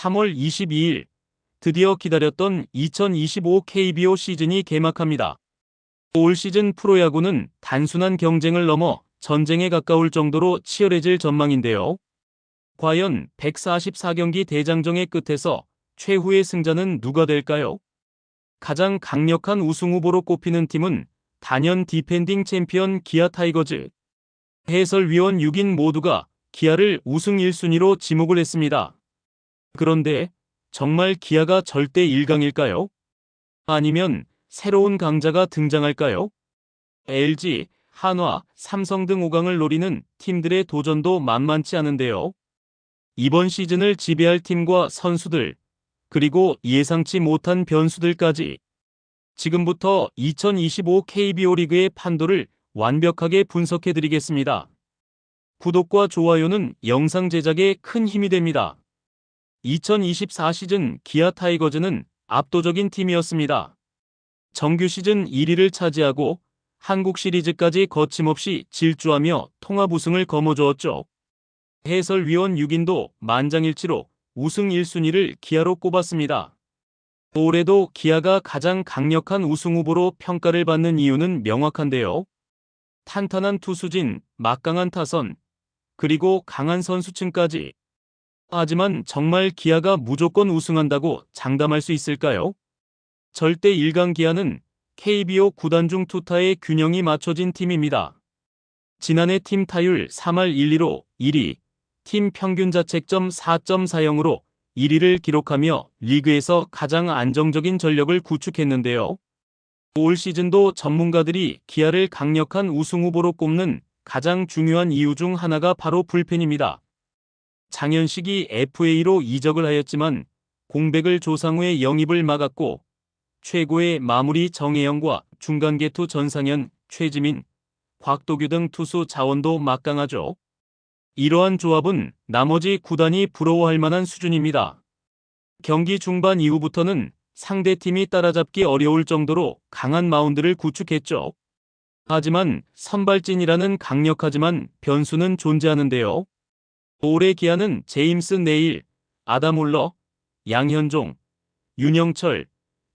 3월 22일 드디어 기다렸던 2025 KBO 시즌이 개막합니다. 올 시즌 프로야구는 단순한 경쟁을 넘어 전쟁에 가까울 정도로 치열해질 전망인데요. 과연 144경기 대장정의 끝에서 최후의 승자는 누가 될까요? 가장 강력한 우승 후보로 꼽히는 팀은 단연 디펜딩 챔피언 기아 타이거즈. 해설위원 6인 모두가 기아를 우승 1순위로 지목을 했습니다. 그런데 정말 기아가 절대 1강일까요? 아니면 새로운 강자가 등장할까요? LG, 한화, 삼성 등 5강을 노리는 팀들의 도전도 만만치 않은데요. 이번 시즌을 지배할 팀과 선수들, 그리고 예상치 못한 변수들까지 지금부터 2025 KBO 리그의 판도를 완벽하게 분석해드리겠습니다. 구독과 좋아요는 영상 제작에 큰 힘이 됩니다. 2024 시즌 기아 타이거즈는 압도적인 팀이었습니다. 정규 시즌 1위를 차지하고 한국 시리즈까지 거침없이 질주하며 통합 우승을 거머쥐었죠. 해설위원 6인도 만장일치로 우승 1순위를 기아로 꼽았습니다. 올해도 기아가 가장 강력한 우승 후보로 평가를 받는 이유는 명확한데요. 탄탄한 투수진, 막강한 타선, 그리고 강한 선수층까지. 하지만 정말 기아가 무조건 우승한다고 장담할 수 있을까요? 절대 1강 기아는 KBO 구단 중 투타의 균형이 맞춰진 팀입니다. 지난해 팀 타율 3할 1리로 1위, 팀 평균 자책점 4.40으로 1위를 기록하며 리그에서 가장 안정적인 전력을 구축했는데요. 올 시즌도 전문가들이 기아를 강력한 우승 후보로 꼽는 가장 중요한 이유 중 하나가 바로 불펜입니다. 장현식이 FA로 이적을 하였지만 공백을 조상 후에 영입을 막았고 최고의 마무리 정혜영과 중간개투 전상현, 최지민, 곽도규 등 투수 자원도 막강하죠. 이러한 조합은 나머지 구단이 부러워할 만한 수준입니다. 경기 중반 이후부터는 상대팀이 따라잡기 어려울 정도로 강한 마운드를 구축했죠. 하지만 선발진이라는 강력하지만 변수는 존재하는데요. 올해 기아는 제임스 네일, 아담 홀러, 양현종, 윤영철,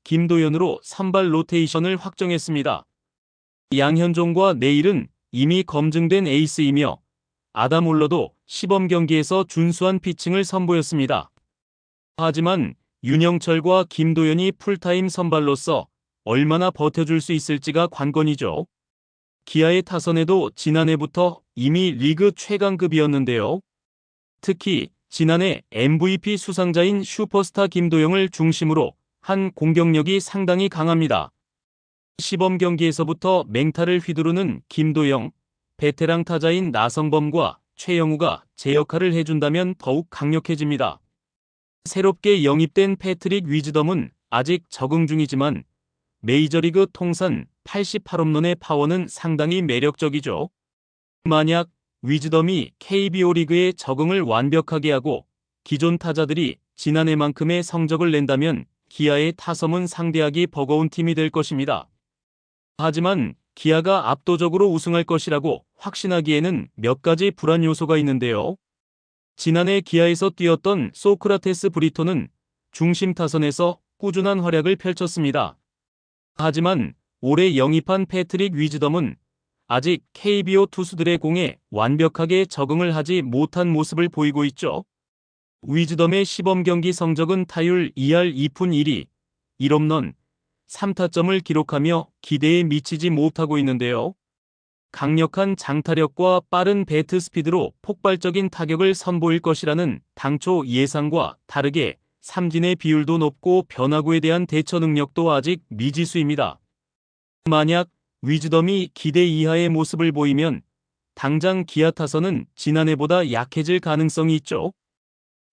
김도현으로 선발 로테이션을 확정했습니다. 양현종과 네일은 이미 검증된 에이스이며 아담 홀러도 시범 경기에서 준수한 피칭을 선보였습니다. 하지만 윤영철과 김도현이 풀타임 선발로서 얼마나 버텨줄 수 있을지가 관건이죠. 기아의 타선에도 지난해부터 이미 리그 최강급이었는데요. 특히 지난해 MVP 수상자인 슈퍼스타 김도영을 중심으로 한 공격력이 상당히 강합니다. 시범 경기에서부터 맹타를 휘두르는 김도영, 베테랑 타자인 나성범과 최영우가 제 역할을 해준다면 더욱 강력해집니다. 새롭게 영입된 패트릭 위즈덤은 아직 적응 중이지만 메이저리그 통산 88홈런의 파워는 상당히 매력적이죠. 만약 위즈덤이 KBO 리그에 적응을 완벽하게 하고 기존 타자들이 지난해만큼의 성적을 낸다면 기아의 타섬은 상대하기 버거운 팀이 될 것입니다. 하지만 기아가 압도적으로 우승할 것이라고 확신하기에는 몇 가지 불안 요소가 있는데요. 지난해 기아에서 뛰었던 소크라테스 브리토는 중심 타선에서 꾸준한 활약을 펼쳤습니다. 하지만 올해 영입한 패트릭 위즈덤은 아직 KBO 투수들의 공에 완벽하게 적응을 하지 못한 모습을 보이고 있죠. 위즈덤의 시범 경기 성적은 타율 2할 2푼 1리, 1홈런, 3타점을 기록하며 기대에 미치지 못하고 있는데요. 강력한 장타력과 빠른 배트 스피드로 폭발적인 타격을 선보일 것이라는 당초 예상과 다르게 삼진의 비율도 높고 변화구에 대한 대처 능력도 아직 미지수입니다. 만약 위즈덤이 기대 이하의 모습을 보이면 당장 기아 타선은 지난해보다 약해질 가능성이 있죠.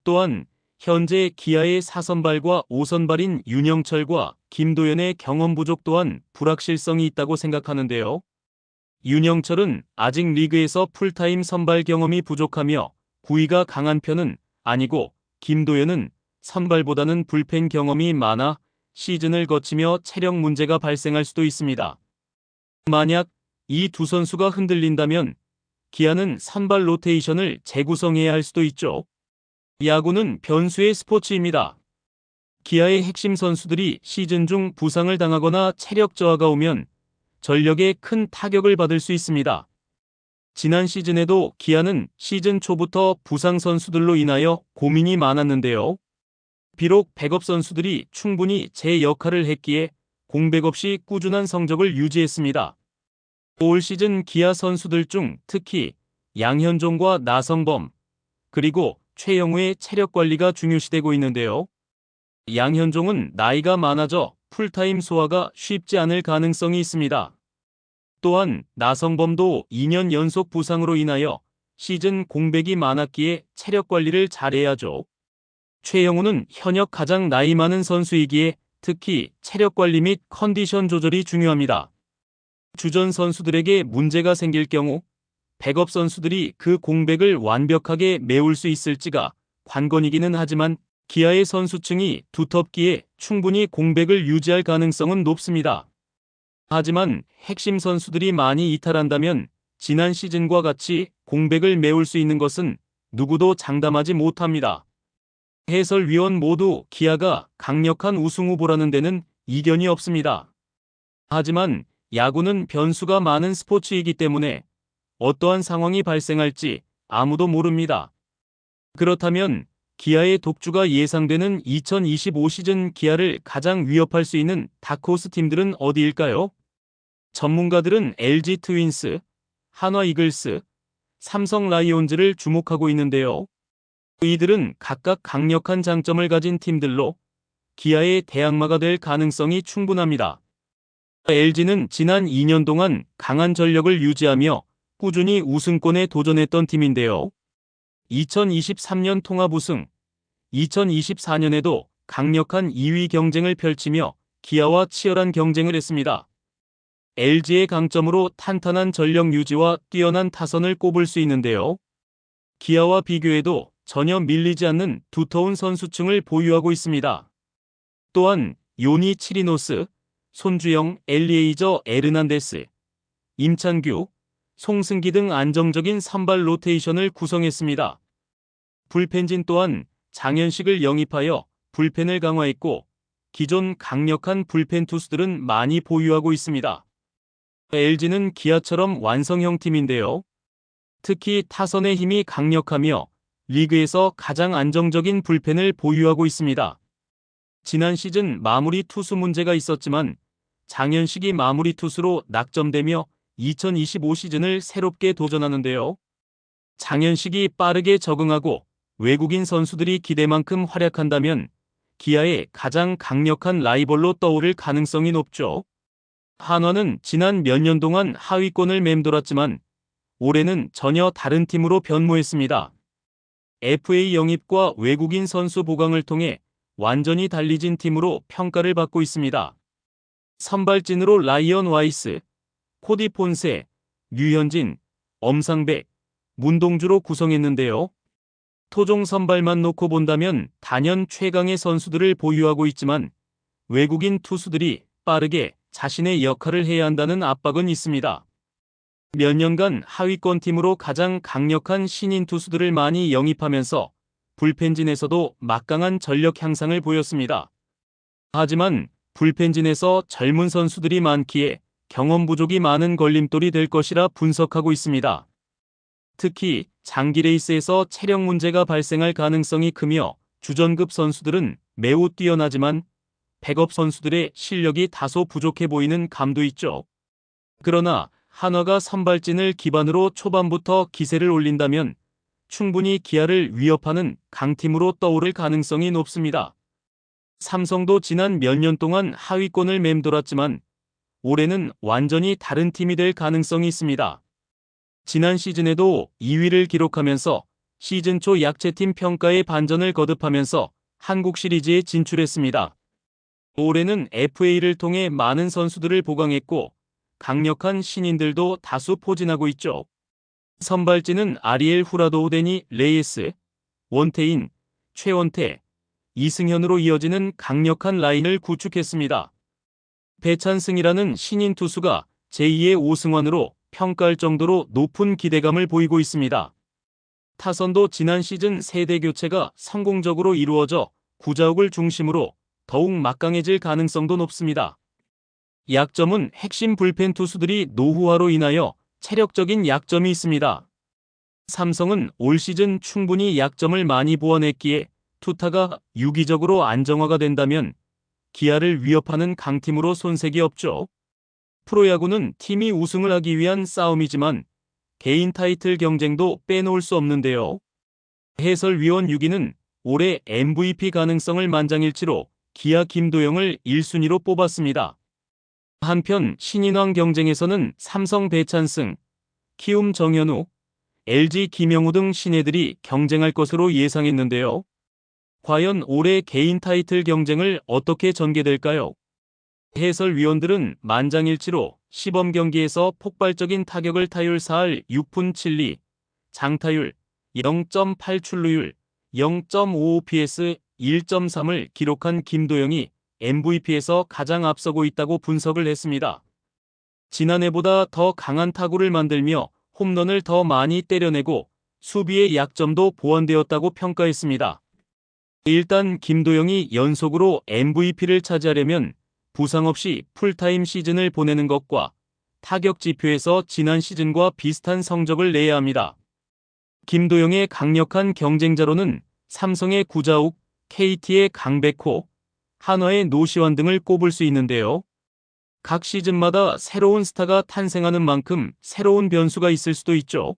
또한 현재 기아의 4선발과 5선발인 윤영철과 김도현의 경험 부족 또한 불확실성이 있다고 생각하는데요. 윤영철은 아직 리그에서 풀타임 선발 경험이 부족하며 구위가 강한 편은 아니고 김도현은 선발보다는 불펜 경험이 많아 시즌을 거치며 체력 문제가 발생할 수도 있습니다. 만약 이 두 선수가 흔들린다면 기아는 선발 로테이션을 재구성해야 할 수도 있죠. 야구는 변수의 스포츠입니다. 기아의 핵심 선수들이 시즌 중 부상을 당하거나 체력 저하가 오면 전력에 큰 타격을 받을 수 있습니다. 지난 시즌에도 기아는 시즌 초부터 부상 선수들로 인하여 고민이 많았는데요. 비록 백업 선수들이 충분히 제 역할을 했기에 공백 없이 꾸준한 성적을 유지했습니다. 올 시즌 기아 선수들 중 특히 양현종과 나성범, 그리고 최영우의 체력 관리가 중요시되고 있는데요. 양현종은 나이가 많아져 풀타임 소화가 쉽지 않을 가능성이 있습니다. 또한 나성범도 2년 연속 부상으로 인하여 시즌 공백이 많았기에 체력 관리를 잘해야죠. 최영우는 현역 가장 나이 많은 선수이기에 특히 체력 관리 및 컨디션 조절이 중요합니다. 주전 선수들에게 문제가 생길 경우 백업 선수들이 그 공백을 완벽하게 메울 수 있을지가 관건이기는 하지만 기아의 선수층이 두텁기에 충분히 공백을 유지할 가능성은 높습니다. 하지만 핵심 선수들이 많이 이탈한다면 지난 시즌과 같이 공백을 메울 수 있는 것은 누구도 장담하지 못합니다. 해설위원 모두 기아가 강력한 우승 후보라는 데는 이견이 없습니다. 하지만 야구는 변수가 많은 스포츠이기 때문에 어떠한 상황이 발생할지 아무도 모릅니다. 그렇다면 기아의 독주가 예상되는 2025 시즌 기아를 가장 위협할 수 있는 다크호스 팀들은 어디일까요? 전문가들은 LG 트윈스, 한화 이글스, 삼성 라이온즈를 주목하고 있는데요. 이들은 각각 강력한 장점을 가진 팀들로 기아의 대항마가 될 가능성이 충분합니다. LG는 지난 2년 동안 강한 전력을 유지하며 꾸준히 우승권에 도전했던 팀인데요. 2023년 통합 우승, 2024년에도 강력한 2위 경쟁을 펼치며 기아와 치열한 경쟁을 했습니다. LG의 강점으로 탄탄한 전력 유지와 뛰어난 타선을 꼽을 수 있는데요. 기아와 비교해도 전혀 밀리지 않는 두터운 선수층을 보유하고 있습니다. 또한 요니 치리노스, 손주영, 엘리에이저 에르난데스, 임찬규, 송승기 등 안정적인 선발 로테이션을 구성했습니다. 불펜진 또한 장현식을 영입하여 불펜을 강화했고 기존 강력한 불펜 투수들은 많이 보유하고 있습니다. LG는 기아처럼 완성형 팀인데요. 특히 타선의 힘이 강력하며 리그에서 가장 안정적인 불펜을 보유하고 있습니다. 지난 시즌 마무리 투수 문제가 있었지만 장현식이 마무리 투수로 낙점되며 2025 시즌을 새롭게 도전하는데요. 장현식이 빠르게 적응하고 외국인 선수들이 기대만큼 활약한다면 기아의 가장 강력한 라이벌로 떠오를 가능성이 높죠. 한화는 지난 몇 년 동안 하위권을 맴돌았지만 올해는 전혀 다른 팀으로 변모했습니다. FA 영입과 외국인 선수 보강을 통해 완전히 달리진 팀으로 평가를 받고 있습니다. 선발진으로 라이언 와이스, 코디 폰세, 류현진, 엄상백, 문동주로 구성했는데요. 토종 선발만 놓고 본다면 단연 최강의 선수들을 보유하고 있지만 외국인 투수들이 빠르게 자신의 역할을 해야 한다는 압박은 있습니다. 몇 년간 하위권 팀으로 가장 강력한 신인 투수들을 많이 영입하면서 불펜진에서도 막강한 전력 향상을 보였습니다. 하지만 불펜진에서 젊은 선수들이 많기에 경험 부족이 많은 걸림돌이 될 것이라 분석하고 있습니다. 특히 장기 레이스에서 체력 문제가 발생할 가능성이 크며 주전급 선수들은 매우 뛰어나지만 백업 선수들의 실력이 다소 부족해 보이는 감도 있죠. 그러나 한화가 선발진을 기반으로 초반부터 기세를 올린다면 충분히 기아를 위협하는 강팀으로 떠오를 가능성이 높습니다. 삼성도 지난 몇 년 동안 하위권을 맴돌았지만 올해는 완전히 다른 팀이 될 가능성이 있습니다. 지난 시즌에도 2위를 기록하면서 시즌 초 약체팀 평가에 반전을 거듭하면서 한국 시리즈에 진출했습니다. 올해는 FA를 통해 많은 선수들을 보강했고 강력한 신인들도 다수 포진하고 있죠. 선발진은 아리엘 후라도 데니 레이스, 원태인, 최원태, 이승현으로 이어지는 강력한 라인을 구축했습니다. 배찬승이라는 신인 투수가 제2의 오승환으로 평가할 정도로 높은 기대감을 보이고 있습니다. 타선도 지난 시즌 세대 교체가 성공적으로 이루어져 구자욱을 중심으로 더욱 막강해질 가능성도 높습니다. 약점은 핵심 불펜 투수들이 노후화로 인하여 체력적인 약점이 있습니다. 삼성은 올 시즌 충분히 약점을 많이 보완했기에 투타가 유기적으로 안정화가 된다면 기아를 위협하는 강팀으로 손색이 없죠. 프로야구는 팀이 우승을 하기 위한 싸움이지만 개인 타이틀 경쟁도 빼놓을 수 없는데요. 해설위원 6위는 올해 MVP 가능성을 만장일치로 기아 김도영을 1순위로 뽑았습니다. 한편 신인왕 경쟁에서는 삼성 배찬승, 키움 정현우, LG 김영우 등 신예들이 경쟁할 것으로 예상했는데요. 과연 올해 개인 타이틀 경쟁을 어떻게 전개될까요? 해설위원들은 만장일치로 시범 경기에서 폭발적인 타격을 타율 4할 6푼 7리, 장타율 0.8 출루율 0.55 PS 1.3을 기록한 김도영이 MVP에서 가장 앞서고 있다고 분석을 했습니다. 지난해보다 더 강한 타구를 만들며 홈런을 더 많이 때려내고 수비의 약점도 보완되었다고 평가했습니다. 일단 김도영이 연속으로 MVP를 차지하려면 부상 없이 풀타임 시즌을 보내는 것과 타격 지표에서 지난 시즌과 비슷한 성적을 내야 합니다. 김도영의 강력한 경쟁자로는 삼성의 구자욱, KT의 강백호, 한화의 노시환 등을 꼽을 수 있는데요. 각 시즌마다 새로운 스타가 탄생하는 만큼 새로운 변수가 있을 수도 있죠.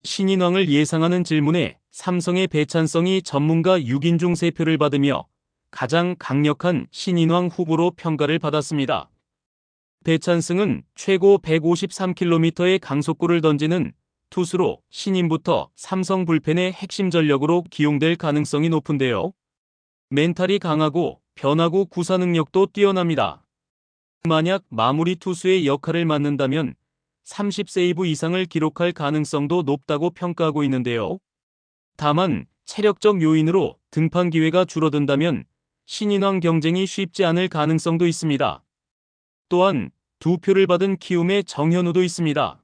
신인왕을 예상하는 질문에 삼성의 배찬성이 전문가 6인 중 3표를 받으며 가장 강력한 신인왕 후보로 평가를 받았습니다. 배찬승은 최고 153km의 강속구를 던지는 투수로 신인부터 삼성 불펜의 핵심 전력으로 기용될 가능성이 높은데요. 멘탈이 강하고 변화구 구사 능력도 뛰어납니다. 만약 마무리 투수의 역할을 맡는다면 30세이브 이상을 기록할 가능성도 높다고 평가하고 있는데요. 다만 체력적 요인으로 등판 기회가 줄어든다면 신인왕 경쟁이 쉽지 않을 가능성도 있습니다. 또한 2표를 받은 키움의 정현우도 있습니다.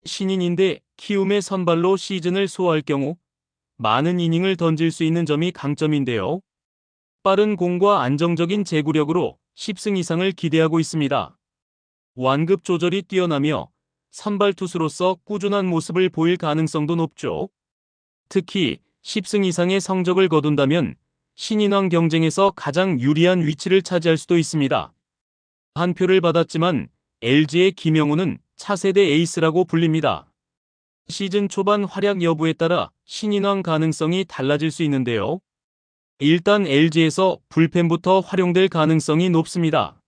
신인인데 키움의 선발로 시즌을 소화할 경우 많은 이닝을 던질 수 있는 점이 강점인데요. 빠른 공과 안정적인 제구력으로 10승 이상을 기대하고 있습니다. 완급 조절이 뛰어나며 선발 투수로서 꾸준한 모습을 보일 가능성도 높죠. 특히 10승 이상의 성적을 거둔다면 신인왕 경쟁에서 가장 유리한 위치를 차지할 수도 있습니다. 한 표를 받았지만 LG의 김영우는 차세대 에이스라고 불립니다. 시즌 초반 활약 여부에 따라 신인왕 가능성이 달라질 수 있는데요. 일단 LG에서 불펜부터 활용될 가능성이 높습니다.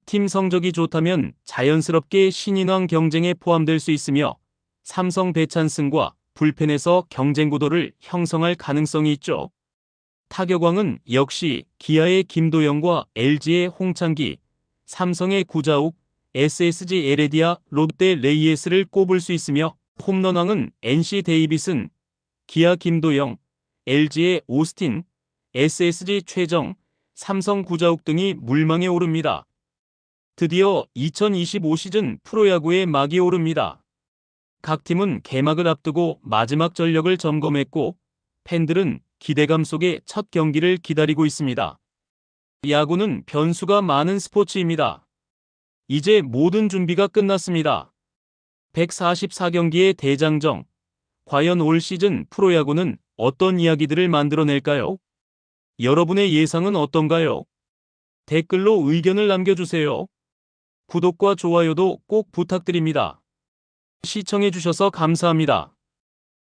팀 성적이 좋다면 자연스럽게 신인왕 경쟁에 포함될 수 있으며 삼성 배찬승과 불펜에서 경쟁 구도를 형성할 가능성이 있죠. 타격왕은 역시 기아의 김도영과 LG의 홍창기, 삼성의 구자욱, SSG 에레디아, 롯데 레이에스를 꼽을 수 있으며 홈런왕은 NC 데이비슨, 기아 김도영, LG의 오스틴, SSG 최정, 삼성 구자욱 등이 물망에 오릅니다. 드디어 2025 시즌 프로야구의 막이 오릅니다. 각 팀은 개막을 앞두고 마지막 전력을 점검했고 팬들은 기대감 속에 첫 경기를 기다리고 있습니다. 야구는 변수가 많은 스포츠입니다. 이제 모든 준비가 끝났습니다. 144경기의 대장정. 과연 올 시즌 프로야구는 어떤 이야기들을 만들어낼까요? 여러분의 예상은 어떤가요? 댓글로 의견을 남겨주세요. 구독과 좋아요도 꼭 부탁드립니다. 시청해주셔서 감사합니다.